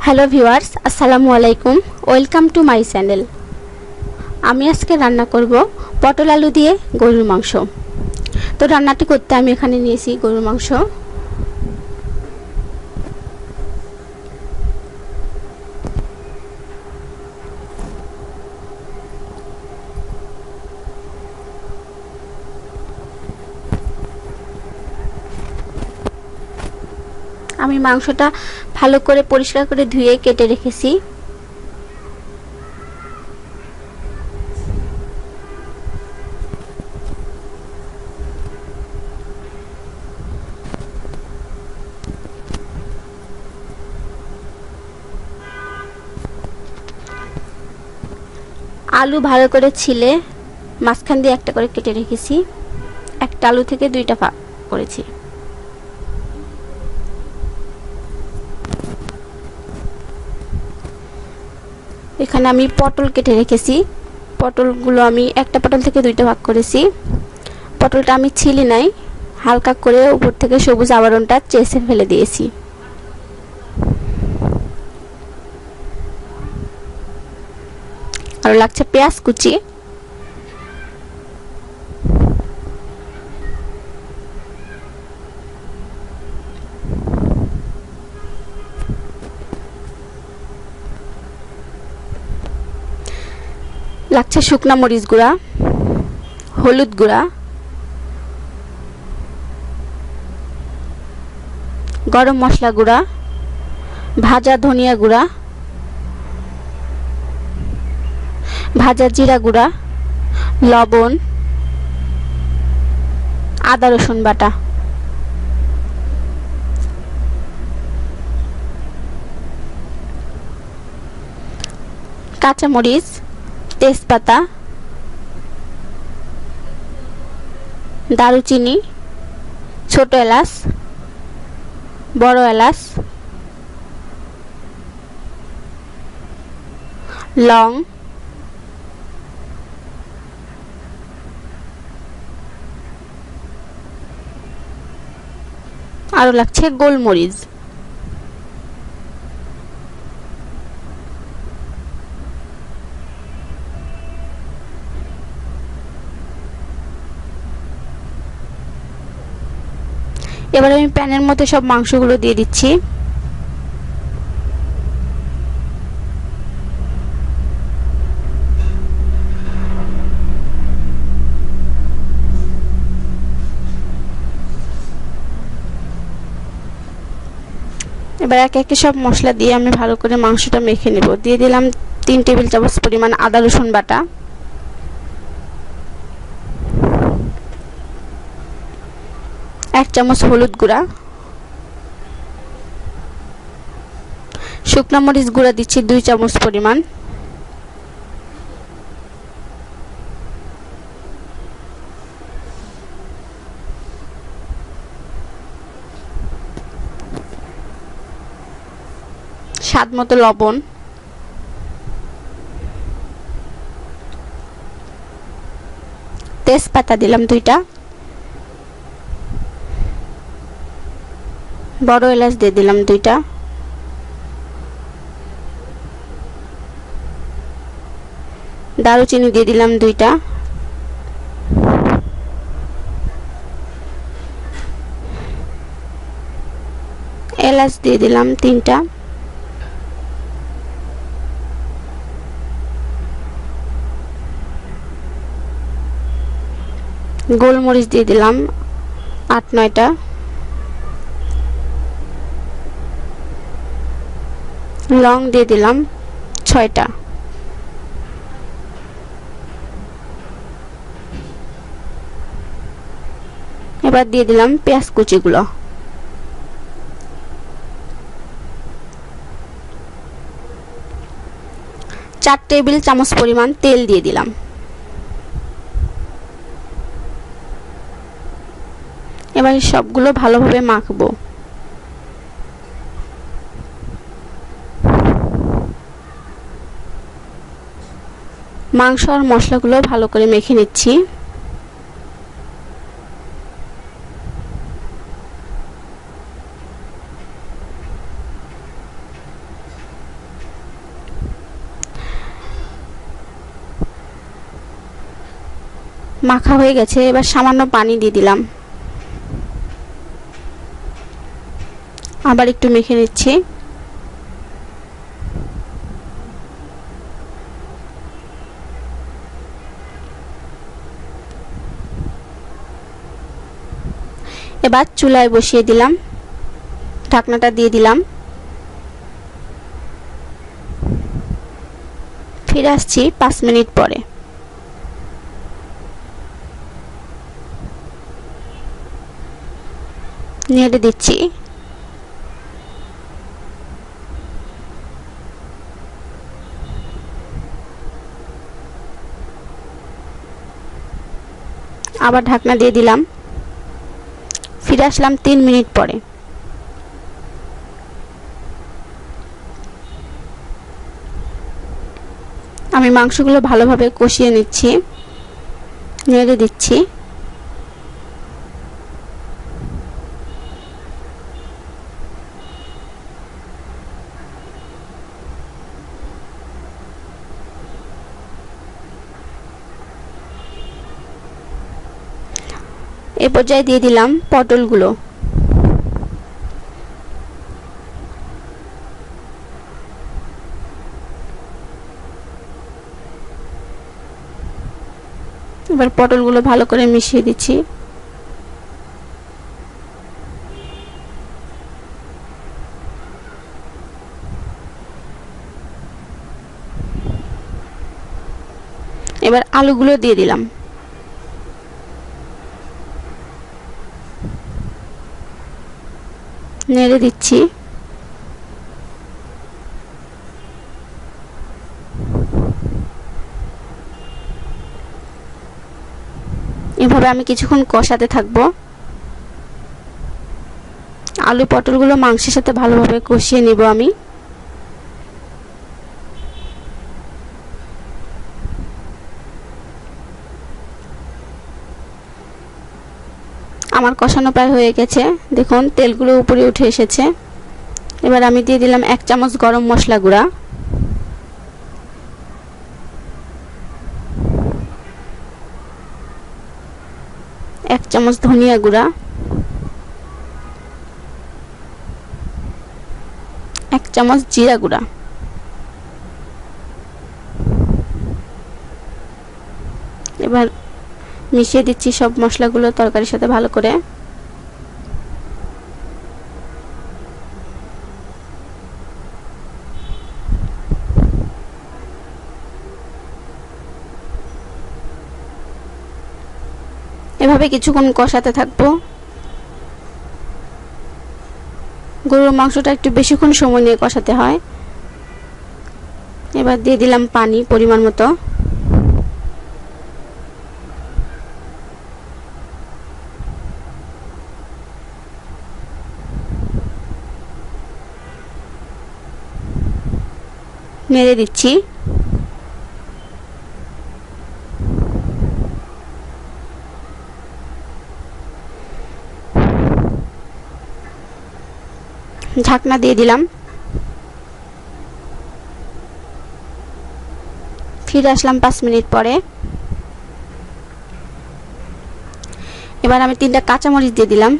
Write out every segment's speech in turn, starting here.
Hello viewers, আসসালামু আলাইকুম। Welcome to my channel. আমি আজকে রান্না করব পটল আলু দিয়ে গরুর মাংস। তো রান্নাটি করতে আমি এখানে নিয়েছি গরুর মাংস। আমি মাংসটা ভালো করে পরিষ্কার করে ধুয়ে কেটে রেখেছি। আলু ভালো করে ছিলে মাঝখান দিয়ে একটা করে কেটে রেখেছি। একটা আলু থেকে দুইটা ভাগ করেছি। এখানে আমি পটল কেটে রেখেছি। পটলগুলো আমি একটা পটল থেকে দুইটা ভাগ করেছি। পটলটা আমি ছিলি নাই, হালকা করে উপর থেকে সবুজ আবরণটা চেঁচে ফেলে দিয়েছি। আর লাগছে পেঁয়াজ কুচি, লাগছে শুকনা মরিচ গুঁড়া, হলুদ গুঁড়া, গরম মশলা গুঁড়া, ভাজা ধনিয়া গুঁড়া, ভাজা জিরা গুঁড়া, লবণ, আদা রসুন বাটা। কাঁচামরিচ, তেজপাতা, দারুচিনি, ছোট এলাচ, বড় এলাচ, লং, আরো লাগছে গোলমরিচ। এবার আমি প্যানের মধ্যে সব মাংসগুলো দিয়ে দিচ্ছি। এবার একে একে সব মশলা দিয়ে আমি ভালো করে মাংসটা মেখে নেব। দিয়ে দিলাম 3 টেবিল চামচ পরিমাণ আদা রসুন বাটা, 1 চামচ হলুদ গুঁড়া, শুকনো মরিচ গুঁড়া দিচ্ছি 2 চামচ পরিমাণ, স্বাদ মতো লবণ, তেজপাতা দিলাম 2টা, বড় এলাচ দিয়ে দিলাম 2টা, দারুচিনি দিয়ে দিলাম 2টা, এলাচ দিয়ে দিলাম 3টা, গোলমরিচ দিয়ে দিলাম 8-9টা, লং দিয়ে দিলাম 6টা। এবার দিয়ে দিলাম পেঁয়াজ কুচিগুলো। 4 টেবিল চামচ পরিমাণ তেল দিয়ে দিলাম। এবার সবগুলো ভালোভাবে মাখবো। মাংস আর মশলাগুলো ভালো করে মেখে নিচ্ছি। মাখা হয়ে গেছে, এবার সামান্য পানি দিয়ে দিলাম, আবার একটু মেখে নিচ্ছি। এবার চুলায় বসিয়ে দিলাম, ঢাকনাটা দিয়ে দিলাম। ফিরে আসছি 5 মিনিট পরে। নেড়ে দিচ্ছি। আবার ঢাকনা দিয়ে দিলাম। ফিরে আসলাম 3 মিনিট পরে। আমি মাংসগুলো ভালোভাবে কষিয়ে নিচ্ছি, নেড়ে দিচ্ছি। এ পর্যায়ে দিয়ে দিলাম পটলগুলো। এবার পটলগুলো ভালো করে মিশিয়ে দিচ্ছি। এবার আলুগুলো দিয়ে দিলাম। নেড়ে দিচ্ছি। এভাবে আমি কিছুক্ষণ কষাতে থাকবো। আলু পটলগুলো মাংসের সাথে ভালোভাবে কষিয়ে নিব আমি। আমার কষানো প্রায় হয়ে গেছে, দেখুন তেলগুলো উপরে উঠে এসেছে। এবার আমি দিয়ে দিলাম 1 চামচ গরম মশলা গুঁড়া, 1 চামচ ধনিয়া গুঁড়া, 1 চামচ জিরা গুঁড়া। এবার মিশিয়ে দিচ্ছি সব মশলাগুলো তরকারির সাথে ভালো করে। এভাবে কিছুক্ষণ কষাতে থাকবো। গরুর মাংসটা একটু বেশিক্ষণ সময় নিয়ে কষাতে হয়। এবার দিয়ে দিলাম পানি পরিমাণ মতো। নেড়ে দিচ্ছি। ঢাকনা দিয়ে দিলাম। ফিরে আসলাম 5 মিনিট পরে। এবার আমি 3টা কাঁচামরিচ দিয়ে দিলাম।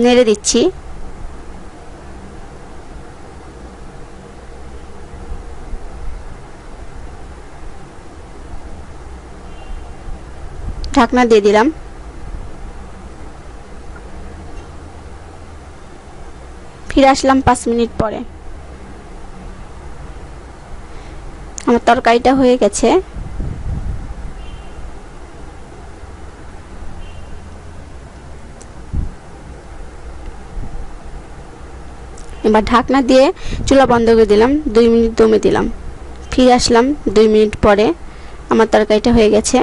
নেড়ে দিচ্ছি। ঢাকনা দিয়ে দিলাম। ফিরে আসলাম 5 মিনিট পরে। আমার তরকারিটা হয়ে গেছে। এবার ঢাকনা দিয়ে চুলা বন্ধ করে দিলাম, 2 মিনিট দমে দিলাম। ফিরে আসলাম 2 মিনিট পরে। আমার তরকারিটা হয়ে গেছে।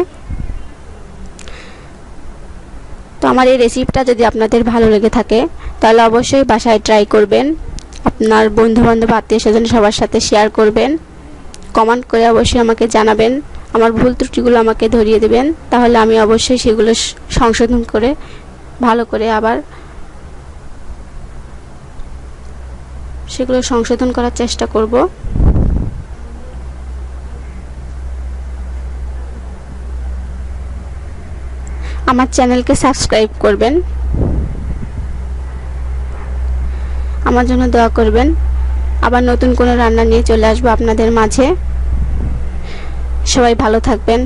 তো আমার এই রেসিপিটা যদি আপনাদের ভালো লেগে থাকে তাহলে অবশ্যই বাসায় ট্রাই করবেন। আপনার বন্ধুবান্ধব আত্মীয়স্বজন সবার সাথে শেয়ার করবেন। কমেন্ট করে অবশ্যই আমাকে জানাবেন। আমার ভুল ত্রুটিগুলো আমাকে ধরিয়ে দেবেন, তাহলে আমি অবশ্যই সেগুলো সংশোধন করে ভালো করে আবার সেগুলো সংশোধন করার চেষ্টা করব। আমার চ্যানেলকে সাবস্ক্রাইব করবেন, আমার জন্য দোয়া করবেন। আবার নতুন কোনো রান্না নিয়ে চলে আসবো আপনাদের মাঝে। সবাই ভালো থাকবেন।